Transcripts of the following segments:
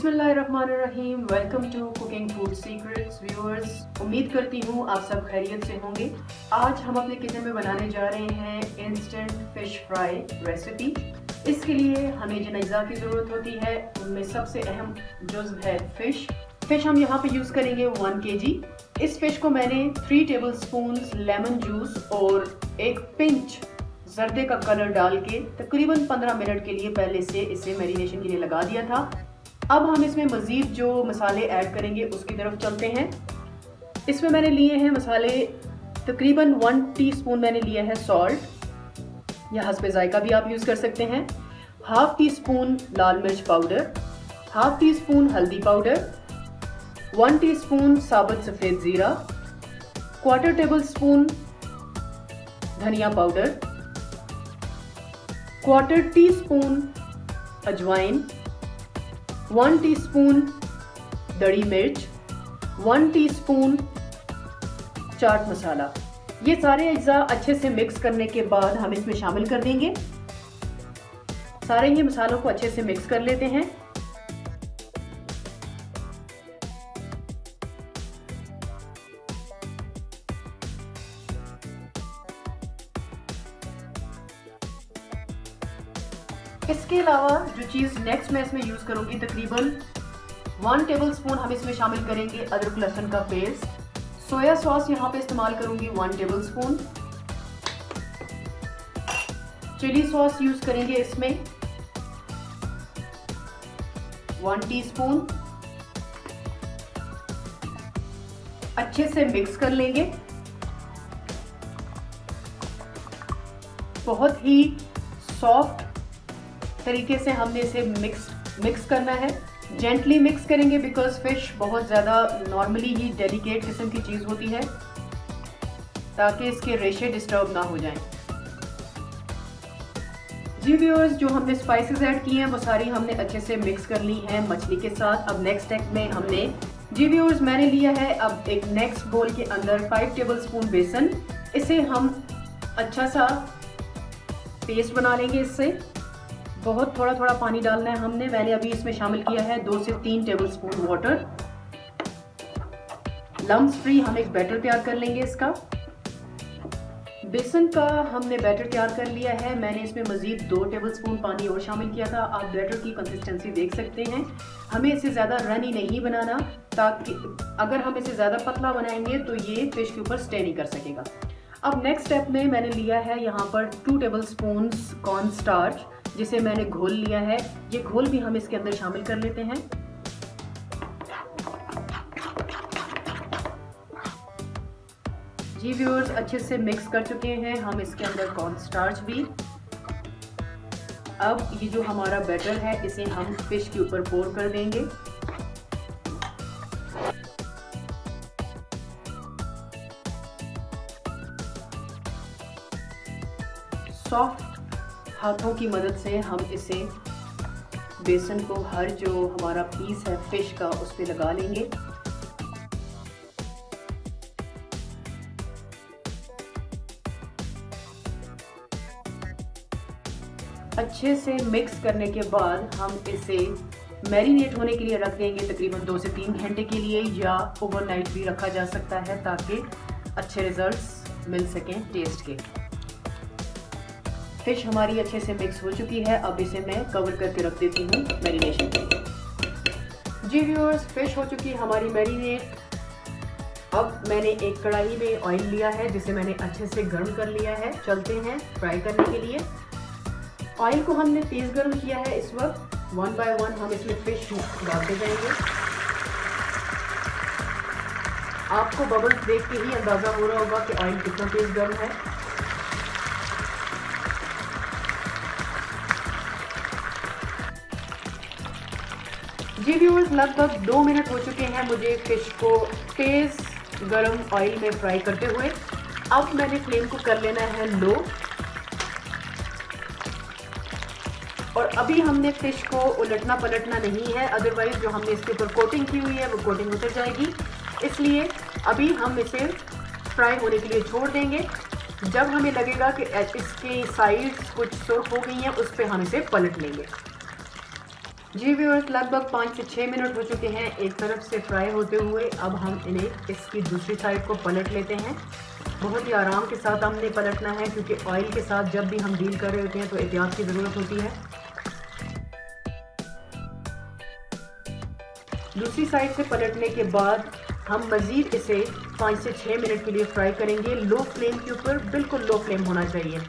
बिस्मिल्लाहिर्रहमानिर्रहीम। Welcome to cooking food secrets viewers. उम्मीद करती हूँ आप सब खैरियत से होंगे। आज हम अपने किचन में बनाने जा रहे हैं इंस्टेंट फिश फ्राई रेसिपी। इसके लिए हमें जिन अज्जा की ज़रूरत होती है उनमें सबसे अहम जुज़्व है फिश हम यहाँ पे यूज़ करेंगे 1 kg। इस फिश को मैंने 3 टेबलस्पून लेमन जूस और एक पिंच जर्दे का कलर डाल के तकरीबन 15 मिनट के लिए पहले से इसे मैरिनेशन के लिए लगा दिया था। अब हम इसमें मज़ीद जो मसाले ऐड करेंगे उसकी तरफ चलते हैं। इसमें मैंने लिए हैं मसाले, तकरीबन 1 टीस्पून मैंने लिया है सॉल्ट या हस्बे जायका भी आप यूज़ कर सकते हैं, हाफ टी स्पून लाल मिर्च पाउडर, हाफ टी स्पून हल्दी पाउडर, 1 टीस्पून साबुत सफ़ेद ज़ीरा, 1/4 टेबलस्पून धनिया पाउडर, 1/4 टीस्पून अजवाइन, 1 टीस्पून दड़ी मिर्च, 1 टीस्पून चाट मसाला। ये सारे अज्जा अच्छे से मिक्स करने के बाद हम इसमें शामिल कर देंगे। सारे ही मसालों को अच्छे से मिक्स कर लेते हैं। इसके अलावा जो चीज़ नेक्स्ट मैं इसमें यूज़ करूँगी, तकरीबन 1 टेबलस्पून हम इसमें शामिल करेंगे अदरक लहसुन का पेस्ट। सोया सॉस यहाँ पे इस्तेमाल करूँगी 1 टेबलस्पून। चिली सॉस यूज़ करेंगे इसमें 1 टीस्पून। अच्छे से मिक्स कर लेंगे। बहुत ही सॉफ्ट तरीके से हमने इसे मिक्स करना है। जेंटली मिक्स करेंगे बिकॉज फिश बहुत ज़्यादा नॉर्मली ही डेलिकेट किस्म की चीज़ होती है, ताकि इसके रेशे डिस्टर्ब ना हो जाएं। जी व्यूअर्स, जो हमने स्पाइसेस ऐड किए हैं वो सारी हमने अच्छे से मिक्स कर ली हैं मछली के साथ। अब नेक्स्ट स्टेप में हमने मैंने लिया है अब एक नेक्स्ट बोल के अंदर 5 टेबलस्पून बेसन। इसे हम अच्छा सा पेस्ट बना लेंगे। इससे बहुत थोड़ा थोड़ा पानी डालना है हमने। मैंने अभी इसमें शामिल किया है 2 से 3 टेबलस्पून वाटर। लम्स फ्री हम एक बैटर तैयार कर लेंगे इसका। बेसन का हमने बैटर तैयार कर लिया है। मैंने इसमें मज़ीद 2 टेबलस्पून पानी और शामिल किया था। आप बैटर की कंसिस्टेंसी देख सकते हैं। हमें इसे ज़्यादा रनी नहीं बनाना, ताकि अगर हम इसे ज़्यादा पतला बनाएंगे तो ये फिश के ऊपर स्टे नहीं कर सकेगा। अब नेक्स्ट स्टेप में मैंने लिया है यहाँ पर 2 टेबलस्पून कॉर्न स्टार्च, जिसे मैंने घोल लिया है। ये घोल भी हम इसके अंदर शामिल कर लेते हैं। जी व्यूअर्स, अच्छे से मिक्स कर चुके हैं हम इसके अंदर कॉर्न स्टार्च भी। अब ये जो हमारा बैटर है इसे हम फिश के ऊपर पोर कर देंगे। सॉफ्ट हाथों की मदद से हम इसे बेसन को हर जो हमारा पीस है फिश का उस पे लगा लेंगे। अच्छे से मिक्स करने के बाद हम इसे मैरिनेट होने के लिए रख देंगे तकरीबन 2 से 3 घंटे के लिए, या ओवरनाइट भी रखा जा सकता है ताकि अच्छे रिजल्ट्स मिल सकें टेस्ट के। फिश हमारी अच्छे से मिक्स हो चुकी है। अब इसे मैं कवर करके रख देती हूँ मैरिनेशन के लिए। जी व्यूअर्स, फिश हो चुकी है हमारी मैरिनेट। अब मैंने एक कढ़ाई में ऑयल लिया है जिसे मैंने अच्छे से गर्म कर लिया है। चलते हैं फ्राई करने के लिए। ऑयल को हमने तेज़ गर्म किया है। इस वक्त 1 बाय 1 हम इसमें फिश डालते जाएंगे। आपको बबल्स देख के ही अंदाज़ा हो रहा होगा कि ऑयल कितना तेज़ गर्म है। जी व्यूअर्स, लगभग 2 मिनट हो चुके हैं मुझे फिश को तेज़ गरम ऑयल में फ्राई करते हुए। अब मैंने फ्लेम को कर लेना है लो, और अभी हमने फिश को उलटना पलटना नहीं है, अदरवाइज जो हमने इसके ऊपर कोटिंग की हुई है वो कोटिंग उतर जाएगी। इसलिए अभी हम इसे फ्राई होने के लिए छोड़ देंगे। जब हमें लगेगा कि इसके साइड्स कुछ सुर्ख हो गई हैं, उस पर हम इसे पलट लेंगे। जी व्यूअर्स, लगभग 5 से 6 मिनट हो चुके हैं एक तरफ से फ्राई होते हुए। अब हम इन्हें इसकी दूसरी साइड को पलट लेते हैं। बहुत ही आराम के साथ हमने पलटना है, क्योंकि ऑयल के साथ जब भी हम डील कर रहे होते हैं तो एहतियात की ज़रूरत होती है। दूसरी साइड से पलटने के बाद हम मज़ीद इसे 5 से 6 मिनट के लिए फ्राई करेंगे। लो फ्लेम के ऊपर, बिल्कुल लो फ्लेम होना चाहिए।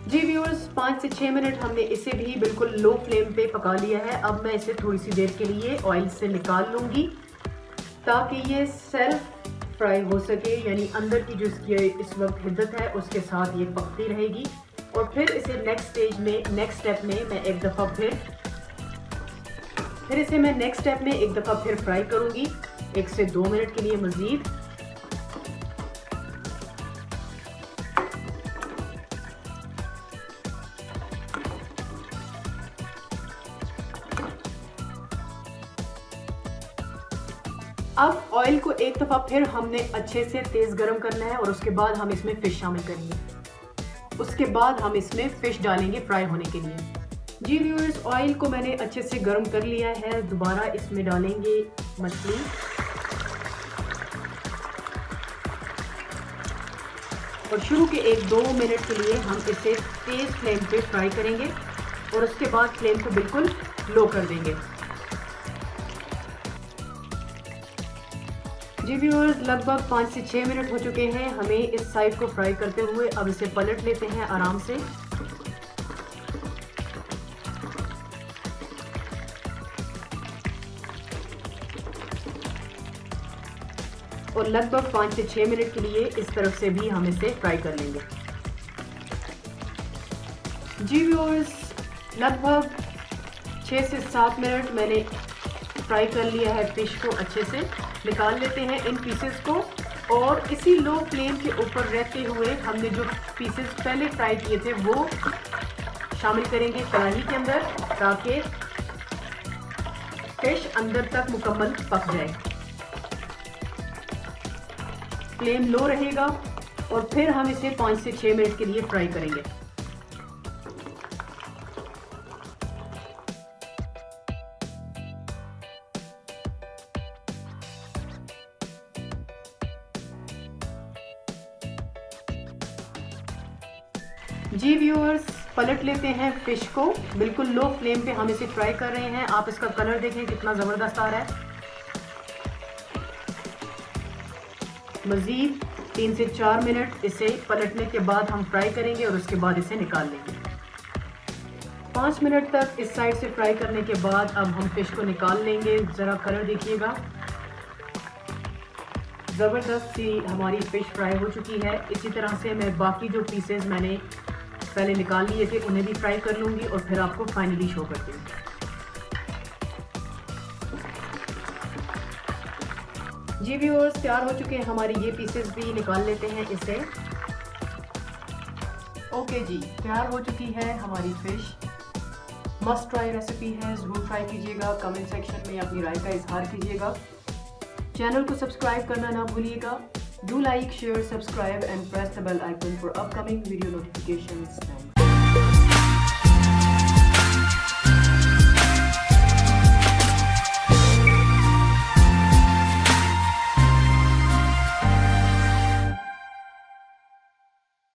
जी व्यूअर्स, 5 से 6 मिनट हमने इसे भी बिल्कुल लो फ्लेम पे पका लिया है। अब मैं इसे थोड़ी सी देर के लिए ऑयल से निकाल लूँगी, ताकि ये सेल्फ फ्राई हो सके, यानी अंदर की जो इसकी इस वक्त हिद्दत है उसके साथ ये पकती रहेगी। और फिर इसे नेक्स्ट स्टेप में मैं एक दफ़ा फिर फ्राई करूँगी 1 से 2 मिनट के लिए मज़ीद। अब ऑयल को एक दफ़ा फिर हमने अच्छे से तेज़ गरम करना है, और उसके बाद हम इसमें फ़िश शामिल करेंगे। उसके बाद हम इसमें फ़िश डालेंगे फ्राई होने के लिए। जी व्यूअर्स, ऑयल को मैंने अच्छे से गरम कर लिया है। दोबारा इसमें डालेंगे मछली, और शुरू के 1-2 मिनट के लिए हम इसे तेज़ फ्लेम पे फ्राई करेंगे, और उसके बाद फ्लेम को बिल्कुल लो कर देंगे। जी व्यूअर्स, लगभग 5 से 6 मिनट हो चुके हैं हमें इस साइड को फ्राई करते हुए। अब इसे पलट लेते हैं आराम से। और लगभग 5 से 6 मिनट के लिए इस तरफ से भी हम इसे फ्राई कर लेंगे। जी व्यूअर्स, लगभग 6 से 7 मिनट मैंने फ्राई कर लिया है फिश को। अच्छे से निकाल लेते हैं इन पीसेस को, और इसी लो फ्लेम के ऊपर रहते हुए हमने जो पीसेस पहले फ्राई किए थे वो शामिल करेंगे कढ़ाई के अंदर, ताकि फिश अंदर तक मुकम्मल पक जाए। फ्लेम लो रहेगा, और फिर हम इसे 5 से 6 मिनट के लिए फ्राई करेंगे। जी व्यूअर्स, पलट लेते हैं फिश को। बिल्कुल लो फ्लेम पे हम इसे फ्राई कर रहे हैं। आप इसका कलर देखें कितना ज़बरदस्त आ रहा है। मज़ीद 3 से 4 मिनट इसे पलटने के बाद हम फ्राई करेंगे, और उसके बाद इसे निकाल लेंगे। 5 मिनट तक इस साइड से फ्राई करने के बाद अब हम फिश को निकाल लेंगे। ज़रा कलर देखिएगा, ज़बरदस्त सी हमारी फ़िश फ्राई हो चुकी है। इसी तरह से मैं बाकी जो पीसेस मैंने पहले निकाल लिए थे उन्हें भी फ्राई कर लूँगी, और फिर आपको फाइनली शो करती हूँ। जी व्यूअर्स, तैयार हो चुके हैं हमारी ये पीसेस भी। निकाल लेते हैं इसे। ओके जी, तैयार हो चुकी है हमारी फ़िश। मस्ट ट्राई रेसिपी है, ज़रूर ट्राई कीजिएगा। कमेंट सेक्शन में अपनी राय का इजहार कीजिएगा। चैनल को सब्सक्राइब करना ना भूलिएगा। Do like, share, subscribe and press the bell icon for upcoming video notifications.